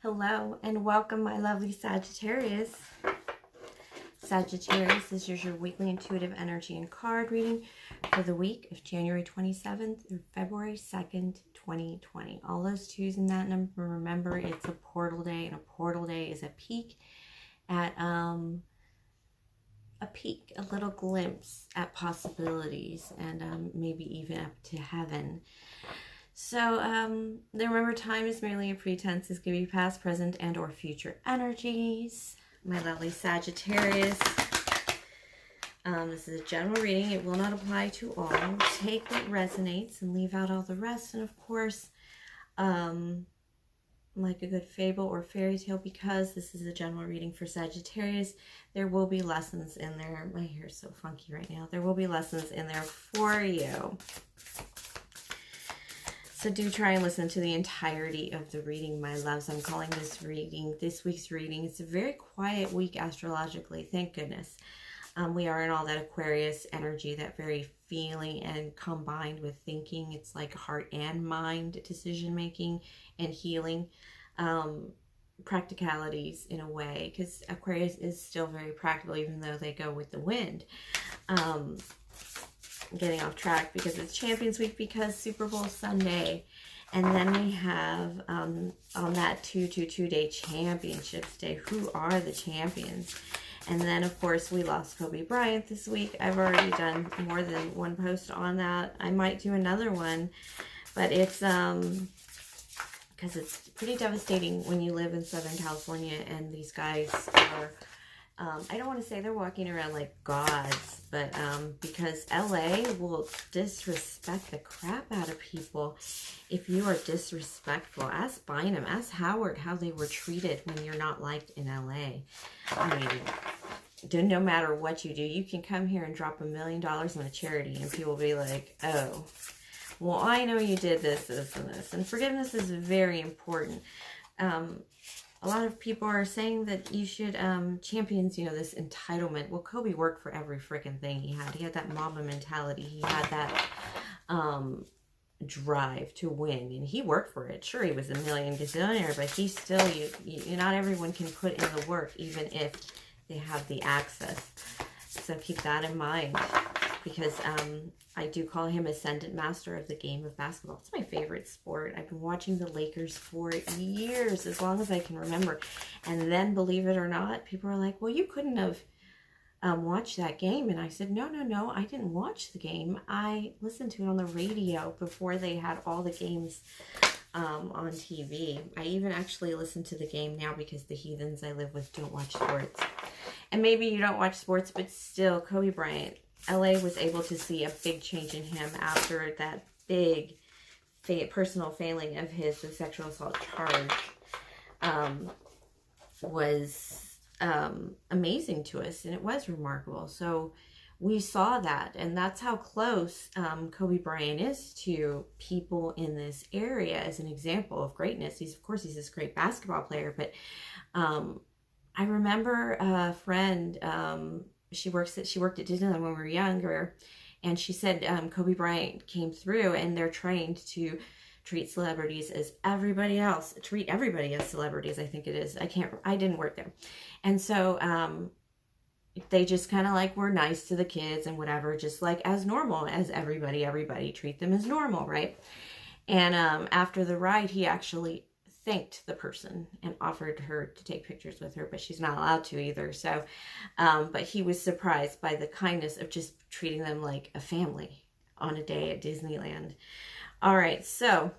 Hello and welcome, my lovely Sagittarius. Sagittarius, this is your weekly intuitive energy and card reading for the week of January 27th through February 2nd, 2020. All those twos in that number, remember it's a portal day, and a portal day is a peek at a little glimpse at possibilities, and maybe even up to heaven. So remember, time is merely a pretense. This could be past, present, and or future energies. My lovely Sagittarius. This is a general reading. It will not apply to all. Take what resonates and leave out all the rest. And of course, like a good fable or fairy tale, because this is a general reading for Sagittarius, there will be lessons in there. My hair is so funky right now. There will be lessons in there for you. So do try and listen to the entirety of the reading, my loves. I'm calling this week's reading, it's a very quiet week astrologically, thank goodness. We are in all that Aquarius energy, that very feeling and combined with thinking. It's like heart and mind decision making and healing. Practicalities in a way, because Aquarius is still very practical, even though they go with the wind. Getting off track because it's Champions Week, because Super Bowl Sunday, and then we have on that 222 day Championships Day, who are the champions? And then of course we lost Kobe Bryant this week. I've already done more than one post on that. I might do another one, but it's because it's pretty devastating when you live in Southern California and these guys are I don't want to say they're walking around like gods, but because LA will disrespect the crap out of people if you are disrespectful. Ask Bynum, ask Howard how they were treated when you're not liked in LA. I mean, no matter what you do, you can come here and drop $1 million on a charity and people will be like, oh, well, I know you did this, this, and this. And forgiveness is very important. A lot of people are saying that you should champions, this entitlement. Well, Kobe worked for every freaking thing he had. He had that Mamba mentality. He had that drive to win, and he worked for it. Sure, he was a gazillionaire, but he still, not everyone can put in the work, even if they have the access. So keep that in mind, because I do call him Ascendant Master of the game of basketball. It's my favorite sport. I've been watching the Lakers for years, as long as I can remember. And then, believe it or not, people are like, well, you couldn't have watched that game. And I said, no, I didn't watch the game. I listened to it on the radio before they had all the games on TV. I even actually listen to the game now because the heathens I live with don't watch sports. And maybe you don't watch sports, but still, Kobe Bryant, LA was able to see a big change in him after that big personal failing of his, the sexual assault charge, was amazing to us, and it was remarkable. So we saw that, and that's how close Kobe Bryant is to people in this area as an example of greatness. Of course, he's this great basketball player, but I remember a friend, she worked at Disneyland when we were younger, and she said Kobe Bryant came through, and they're trained to treat celebrities as everybody else, treat everybody as celebrities, I think it is. I didn't work there. And so they just kind of like were nice to the kids and whatever, just like as normal as everybody treat them as normal, right? And after the ride, he actually thanked the person and offered her to take pictures with her, but she's not allowed to either. So, but he was surprised by the kindness of just treating them like a family on a day at Disneyland. All right, so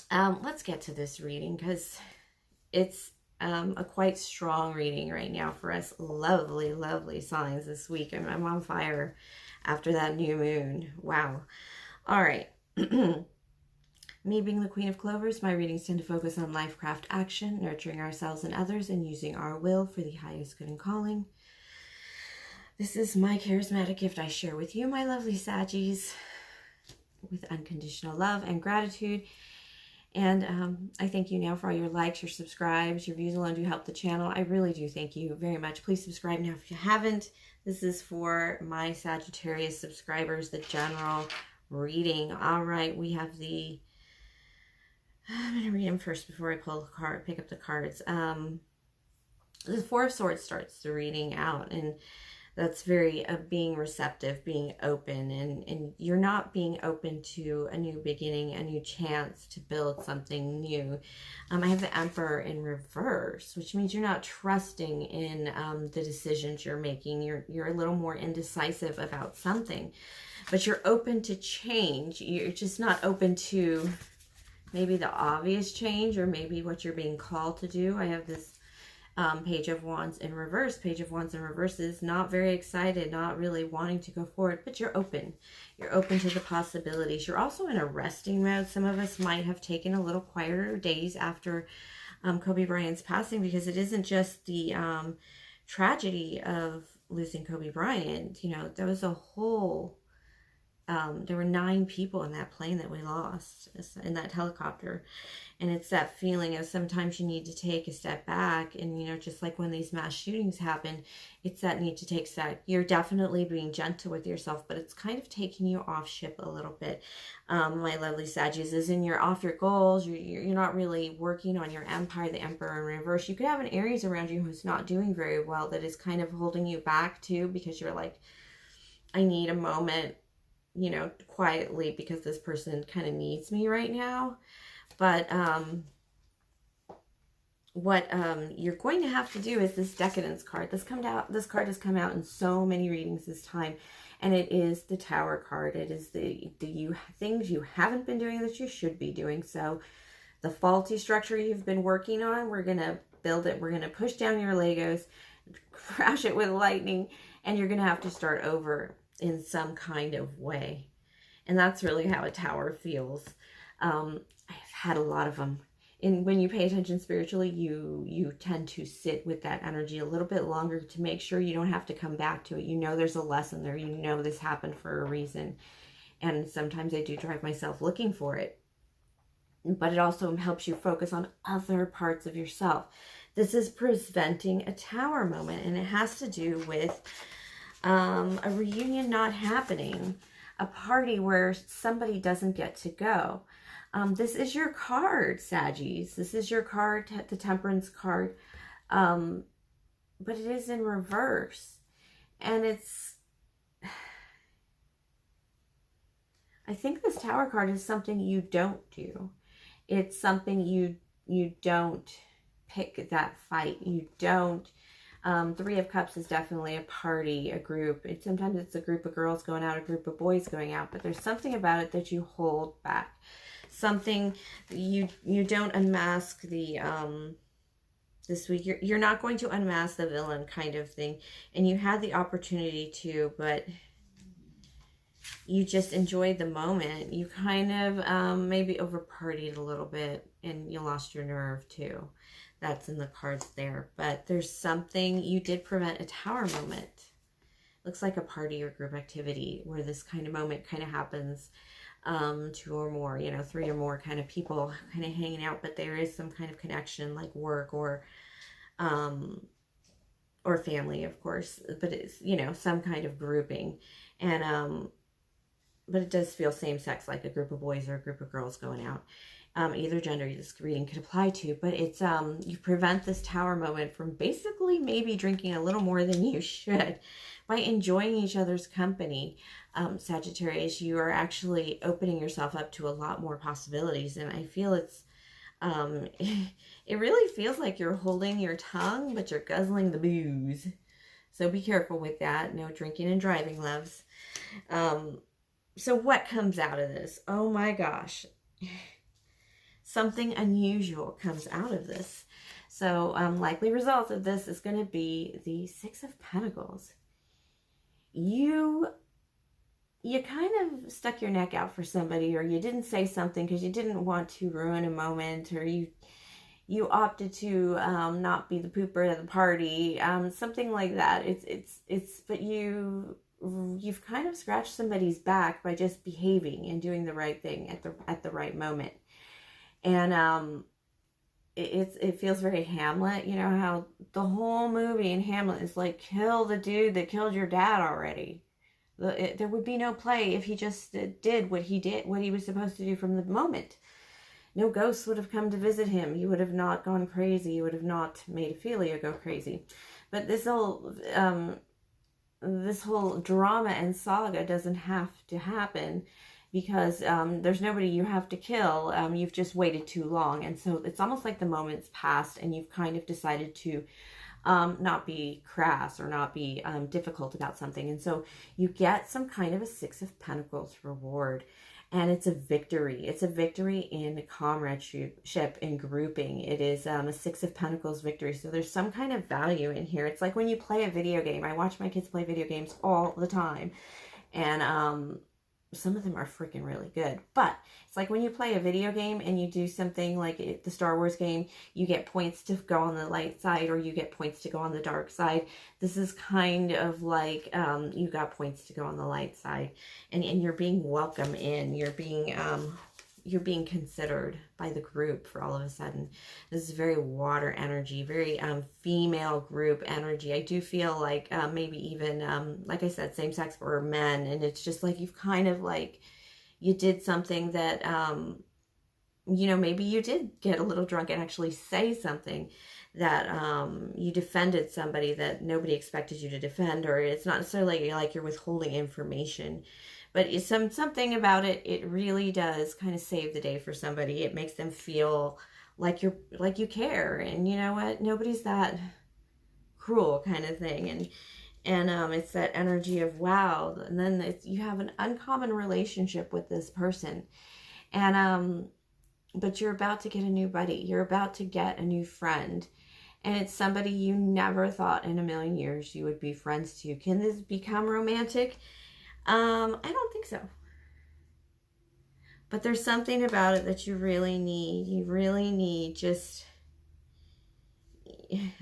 let's get to this reading, because it's a quite strong reading right now for us lovely signs this week. I'm on fire after that new moon. Wow. All right. Me being the Queen of Clovers, my readings tend to focus on life, craft, action, nurturing ourselves and others, and using our will for the highest good and calling. This is my charismatic gift I share with you, my lovely Saggies, with unconditional love and gratitude. And I thank you now for all your likes, your subscribes, your views alone do help the channel. I really do thank you very much. Please subscribe now if you haven't. This is for my Sagittarius subscribers, the general reading. All right, we have the I'm going to read them first before I pull the card, pick up the cards. The Four of Swords starts the reading out, and that's very being receptive, being open, and you're not being open to a new beginning, a new chance to build something new. I have the Emperor in reverse, which means you're not trusting in the decisions you're making. You're a little more indecisive about something, but you're open to change. You're just not open to maybe the obvious change, or maybe what you're being called to do. I have this Page of Wands in reverse. Page of Wands in reverse is not very excited, not really wanting to go forward, but you're open. You're open to the possibilities. You're also in a resting mode. Some of us might have taken a little quieter days after Kobe Bryant's passing, because it isn't just the tragedy of losing Kobe Bryant. You know, there was a whole... there were 9 people in that plane that we lost, in that helicopter. And it's that feeling of sometimes you need to take a step back. And, you know, just like when these mass shootings happen, it's that need to take a step. You're definitely being gentle with yourself, but it's kind of taking you off ship a little bit. My lovely Sagittarius is in you're off your goals. You're not really working on your empire, the Emperor in reverse. You could have an Aries around you who's not doing very well, that is kind of holding you back too, because you're like, I need a moment, you know, quietly, because this person kind of needs me right now. But what you're going to have to do is this Decadence card. This card has come out in so many readings this time, and it is the Tower card. It is the things you haven't been doing that you should be doing. So the faulty structure you've been working on, we're going to build it. We're going to push down your Legos, crash it with lightning, and you're going to have to start over in some kind of way. And that's really how a tower feels. I've had a lot of them. And when you pay attention spiritually, you tend to sit with that energy a little bit longer to make sure you don't have to come back to it. You know there's a lesson there. You know this happened for a reason. And sometimes I do drive myself looking for it. But it also helps you focus on other parts of yourself. This is presenting a tower moment, and it has to do with a reunion not happening, a party where somebody doesn't get to go. This is your card, Saggies. This is your card, the Temperance card, but it is in reverse. And it's, I think this Tower card is something you don't do. It's something you don't pick that fight. You don't. Three of Cups is definitely a party, a group. Sometimes it's a group of girls going out, a group of boys going out, but there's something about it that you hold back. Something you don't unmask the this week. You're not going to unmask the villain kind of thing, and you had the opportunity to, but you just enjoyed the moment. You kind of maybe over partied a little bit, and you lost your nerve too. That's in the cards there. But there's something, you did prevent a tower moment. Looks like a party or group activity where this kind of moment kind of happens. 2 or more, you know, 3 or more kind of people kind of hanging out, but there is some kind of connection, like work or family, of course, but it's, you know, some kind of grouping. And but it does feel same sex, like a group of boys or a group of girls going out. Either gender this reading could apply to, but it's you prevent this tower moment from basically maybe drinking a little more than you should by enjoying each other's company. Sagittarius, you are actually opening yourself up to a lot more possibilities, and I feel it's it really feels like you're holding your tongue, but you're guzzling the booze. So be careful with that. No drinking and driving, loves. So what comes out of this? Oh my gosh. Something unusual comes out of this. So likely results of this is going to be the 6 of Pentacles. You kind of stuck your neck out for somebody, or you didn't say something because you didn't want to ruin a moment, or you opted to not be the pooper at the party, something like that. But you've kind of scratched somebody's back by just behaving and doing the right thing at the right moment. And it feels very Hamlet. You know how the whole movie in Hamlet is like, kill the dude that killed your dad already. There would be no play if he just did what he was supposed to do from the moment. no ghosts would have come to visit him. He would have not gone crazy. He would have not made Ophelia go crazy. But this whole drama and saga doesn't have to happen, because there's nobody you have to kill. You've just waited too long. And so it's almost like the moment's passed and you've kind of decided to not be crass or not be difficult about something. And so you get some kind of a Six of Pentacles reward. And it's a victory. It's a victory in comradeship, in grouping. It is a Six of Pentacles victory. So there's some kind of value in here. It's like when you play a video game. I watch my kids play video games all the time. And some of them are freaking really good. But it's like when you play a video game and you do something like the Star Wars game, you get points to go on the light side or you get points to go on the dark side. This is kind of like you got points to go on the light side, and you're being welcome in. You're being considered by the group for all of a sudden. This is very water energy, very female group energy. I do feel like maybe even, like I said, same-sex or men. And it's just like you've kind of like, you did something that, you know, maybe you did get a little drunk and actually say something that you defended somebody that nobody expected you to defend, or it's not necessarily like you're withholding information. But it's something about it, it really does kind of save the day for somebody. It makes them feel like you care. And you know what? Nobody's that cruel kind of thing. And it's that energy of wow. And then you have an uncommon relationship with this person. And but you're about to get a new buddy. You're about to get a new friend. And it's somebody you never thought in a million years you would be friends to. Can this become romantic? I don't think so. But there's something about it that you really need. You really need just...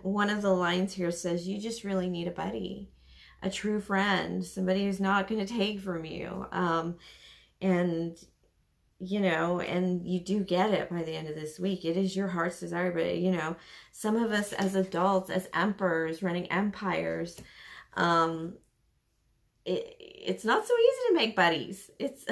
One of the lines here says you just really need a buddy. A true friend. Somebody who's not going to take from you. And... you know, and you do get it by the end of this week. It is your heart's desire, but, you know, some of us as adults, as emperors running empires, it's not so easy to make buddies. It's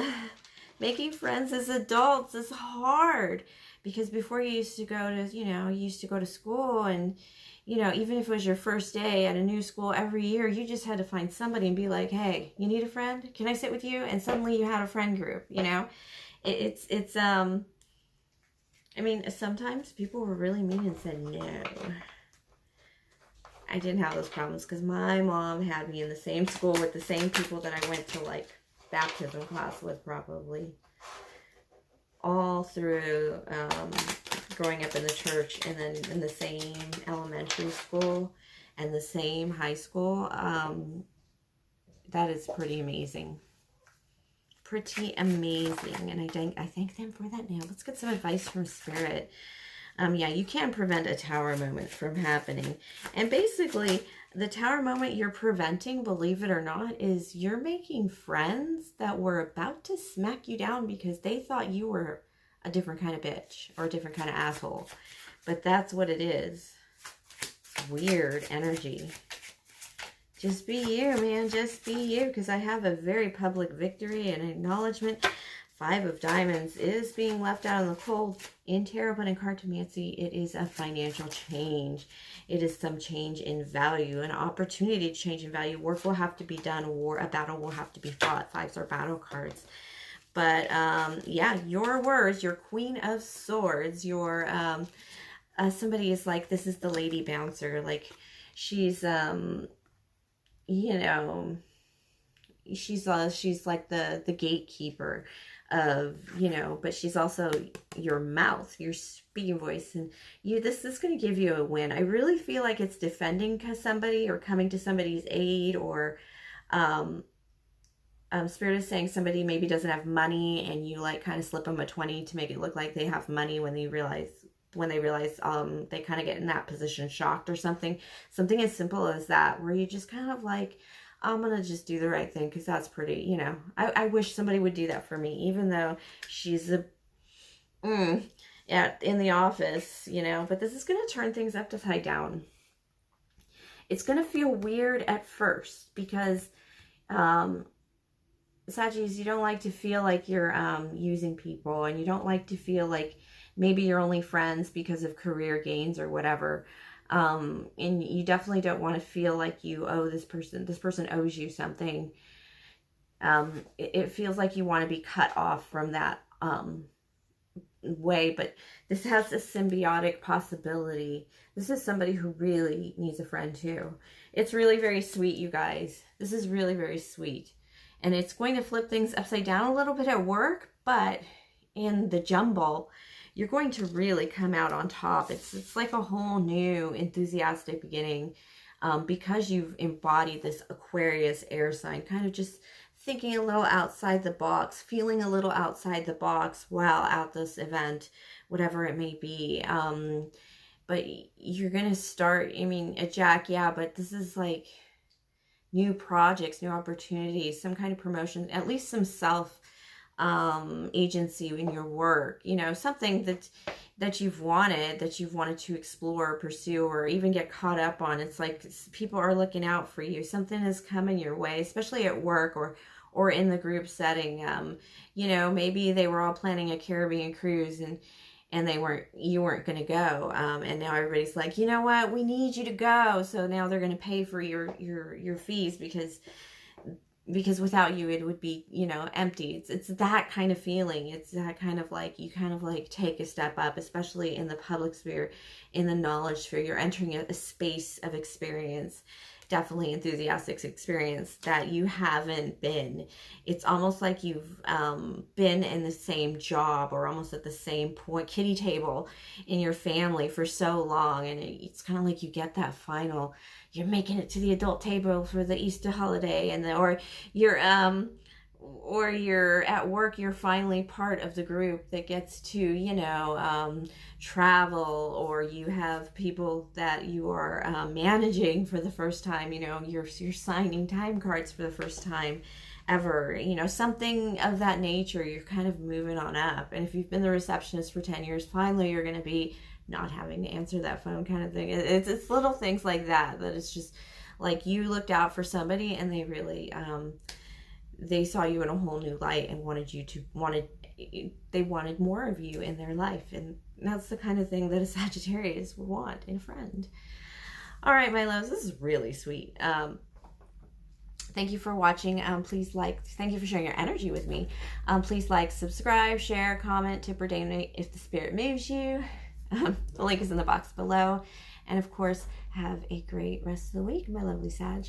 making friends as adults is hard, because before you used to go to, you know, you used to go to school, and, you know, even if it was your first day at a new school every year, you just had to find somebody and be like, hey, you need a friend? Can I sit with you? And suddenly you had a friend group, you know? I mean, sometimes people were really mean and said no. I didn't have those problems because my mom had me in the same school with the same people that I went to, like, baptism class with, probably. All through growing up in the church, and then in the same elementary school and the same high school. That is pretty amazing. Pretty amazing, and I thank them for that. Now let's get some advice from Spirit. Yeah, you can't prevent a Tower moment from happening, and basically the Tower moment you're preventing, believe it or not, is you're making friends that were about to smack you down because they thought you were a different kind of bitch or a different kind of asshole. But that's what it is. It's weird energy. Just be you, man. Just be you. Because I have a very public victory and acknowledgement. 5 of Diamonds is being left out in the cold in tarot, but in Cartomancy, it is a financial change. It is some change in value, an opportunity to change in value. Work will have to be done. A battle will have to be fought. 5s are battle cards. But, yeah, your words, your Queen of Swords, your, somebody is like, this is the lady bouncer. Like, she's, you know, she's like the gatekeeper of, you know, but she's also your mouth, your speaking voice, and this is going to give you a win. I really feel like it's defending somebody or coming to somebody's aid, or Spirit is saying somebody maybe doesn't have money and you like kind of slip them a 20 to make it look like they have money when they realize they kind of get in that position shocked or something. Something as simple as that, where you just kind of like, I'm going to just do the right thing because that's pretty, you know. I wish somebody would do that for me, even though she's yeah, in the office, you know. But this is going to turn things upside down. It's going to feel weird at first because, Sagittarius, you don't like to feel like you're using people, and you don't like to feel like maybe you're only friends because of career gains or whatever. And you definitely don't want to feel like you owe this person owes you something. It feels like you want to be cut off from that way, but this has a symbiotic possibility. This is somebody who really needs a friend too. It's really very sweet, you guys. This is really very sweet. And it's going to flip things upside down a little bit at work, but in the jumble, you're going to really come out on top. It's like a whole new enthusiastic beginning, because you've embodied this Aquarius air sign, kind of just thinking a little outside the box, feeling a little outside the box while at this event, whatever it may be. But you're going to start, I mean, a Jack, yeah, but this is like new projects, new opportunities, some kind of promotion, at least some self agency in your work, you know, something that you've wanted to explore, pursue, or even get caught up on. It's like people are looking out for you. Something is coming your way, especially at work or in the group setting. You know, maybe they were all planning a Caribbean cruise and you weren't going to go. And now everybody's like, you know what, we need you to go. So now they're going to pay for your fees because without you, it would be, you know, empty. It's that kind of feeling. It's that kind of like, you kind of like take a step up, especially in the public sphere, in the knowledge sphere. You're entering a space of experience, definitely enthusiastic experience that you haven't been. It's almost like you've been in the same job or almost at the same point, kitty table in your family for so long. And it's kind of like you get that final, you're making it to the adult table for the Easter holiday, and or you're at work, you're finally part of the group that gets to, you know, travel, or you have people that you are managing for the first time, you know, you're signing time cards for the first time ever, you know, something of that nature. You're kind of moving on up. And if you've been the receptionist for 10 years, finally you're going to be not having to answer that phone kind of thing. It's little things like that it's just like you looked out for somebody and they really they saw you in a whole new light and they wanted more of you in their life. And that's the kind of thing that a Sagittarius would want in a friend. All right, my loves, this is really sweet. Thank you for watching. Please thank you for sharing your energy with me. Please like, subscribe, share, comment, tip, or donate if the spirit moves you. The link is in the box below. And of course, have a great rest of the week, my lovely Sag.